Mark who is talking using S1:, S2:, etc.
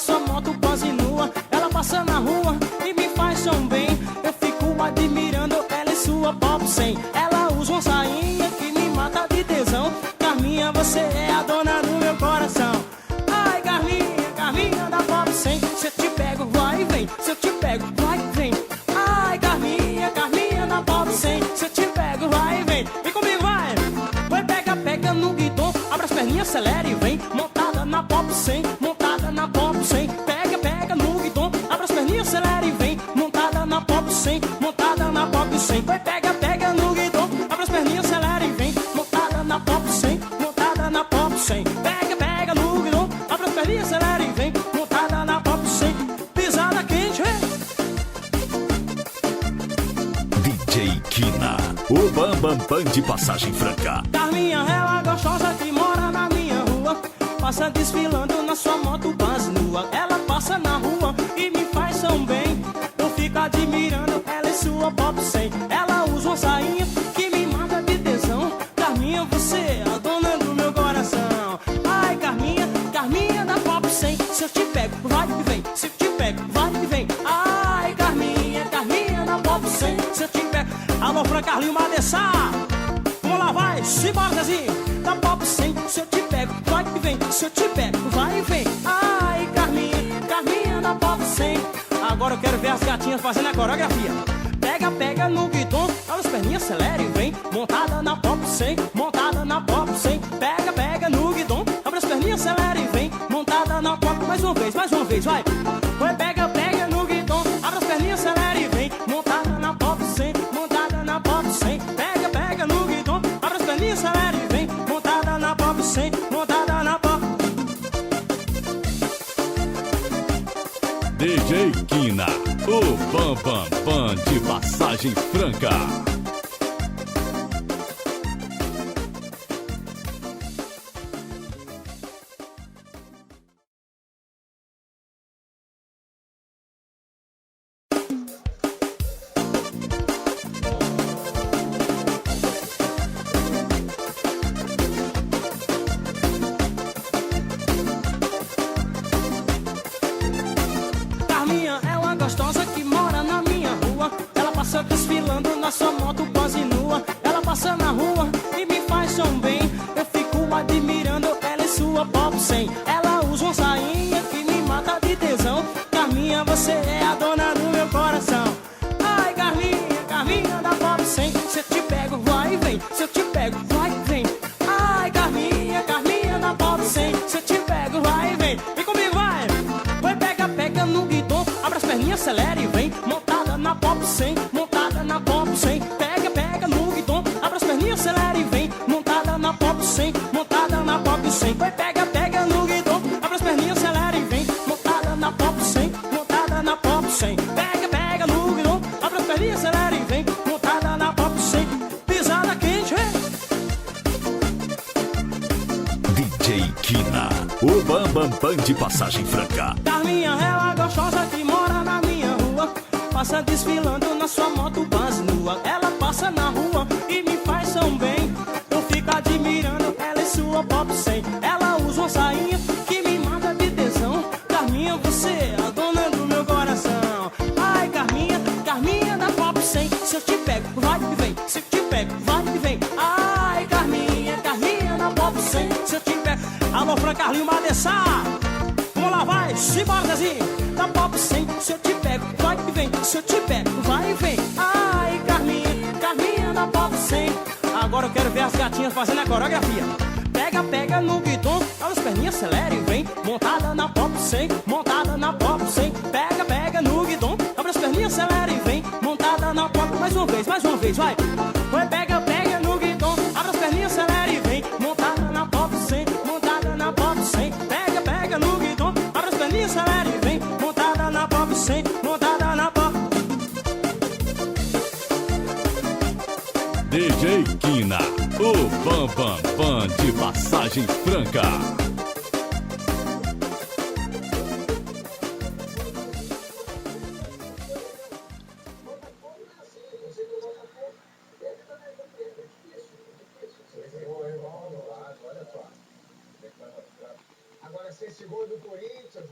S1: sua moto quase nua. Ela passa na rua e me faz tão bem. Eu fico admirando ela e sua pop 100. Ela usa uma sainha que me mata de tesão. Carminha, você é a dona do meu coração. Ai, Carminha, Carminha da pop 100. Se eu te pego, vai e vem. Se eu te pego, vai e vem. Ai, Carminha, Carminha da pop 100. Se eu te pego, vai e vem. Vem comigo, vai. Vai, pega, pega no guidão. Abre as perninhas, acelera e vem. Montada na pop 100. Montada na pop 100. Pega, pega no guidão. Abre as perninhas, acelera e vem. Montada na pop 100. Montada na pop 100. Vai, pega, pega no guidão. Abre as perninhas, acelera e vem. Montada na pop 100. Montada na pop 100. Pega, pega no guidão. Abre as perninhas, acelera e vem. Montada na pop 100. Pisada quente, hein?
S2: DJ Kina, o Bam Bam Bam de Passagem Franca.
S1: Carminha, ela gostosa que mora na minha rua. Passa desfilando na sua moto quase nua. Ela passa na rua e me faz tão bem. Eu fico admirando ela e sua pop 100. Ela usa uma sainha que me mata de tesão. Carminha, você é a dona do meu coração. Ai, Carminha, Carminha da pop 100. Se eu te pego, vai e vem. Se eu te pego, vai e vem. Ai, Carminha, Carminha da pop 100. Se eu te pego. Alô, Fran Carlinho Madessar. Vamos lá, vai, simbora, Zezinho. Da pop 100, se eu te pego, vai e vem. Se eu te pego, vai e vem. Ai, Carminha, Carminha da pop 100. Agora eu quero ver as gatinhas fazendo a coreografia. Pega, pega no guidão, olha as perninhas, acelera e vem. Montada na pop 100, montada na pop 100. Pega, pega no guidão, abre as perninhas, acelera e vem. Montada na pop, mais uma vez, vai. Vai, pega, pega no guidão, abre as perninhas, acelera e vem. Montada na pop 100, montada na pop 100. Pega, pega no guidão, abre as perninhas, acelera e vem. Montada na pop 100, montada na pop.
S2: DJ Kina, o Bam Bam Bam de Passagem Franca.
S1: Carminha é uma gostosa que mora na minha rua. Ela passa desfilando na sua moto quase nua. Ela passa na rua e me faz tão bem. Eu fico admirando ela e sua pop 100. Ela usa uma sainha que me mata de tesão. Carminha, você é a dona do meu coração. Ai, Carminha, Carminha da pop 100. Se eu te pego, vai e vem. Se eu te pego, vai e vem. Ai, Carminha, Carminha da pop 100. Se eu te pego, vai e vem. Vem comigo, vai. Vai, pega, pega no guidão. Abre as perninhas, acelera e vem. Montada na pop 100, montada na pop 100. Pega, pega no guidão. Abre as perninhas, acelera e vem. Montada na pop 100, montada na pop 100. Vai, pega, pega no guidão. Abre as perninhas, acelera e vem. Montada na pop 100, montada na pop 100. Pega, pega no guidão. Abre as perninhas, acelera e vem. Montada na pop 100. Pisada quente, hein?
S2: DJ Kina, o Bam Bam Bam de Passagem Franca.
S1: Carminha, ela gostosa que mora na minha rua. Passa desfilando na sua moto quase nua. Ela passa na rua e me faz tão bem. Eu fico admirando ela e sua pop 100. Ela usa uma sainha que me mata de tesão. Carminha, você é a dona do meu coração. Ai, Carminha, Carminha da pop 100. Se eu te pego, vai e vem. Se eu te pego, vai e vem. Ai, Carminha, Carminha da pop 100. Se eu te pego. Alô, Fran Carlinho Madessar. Vamos lá, vai, simbora, Zezinho. Da pop 100, se eu te pego, vai e vem. Se eu te pego, vai e vem. Ai, Carminha, Carminha da pop 100. Agora eu quero ver as gatinhas fazendo a coreografia. Pega, pega no guidão, olha as perninhas, acelera e vem. Montada na pop 100, montada na pop 100. Pega, pega no guidão, abre as perninhas, acelera e vem. Montada na pop, mais uma vez, vai. Vai, pega, pega no guidão, abre as perninhas, acelera e vem. Montada na pop 100, montada na pop 100. Pega, pega no guidão, abre as perninhas, acelera e vem. Montada na pop 100, montada na pop.
S2: DJ Kina, o Bam Bam Bam de Passagem Franca.
S3: Agora, 6 segundos do Corinthians.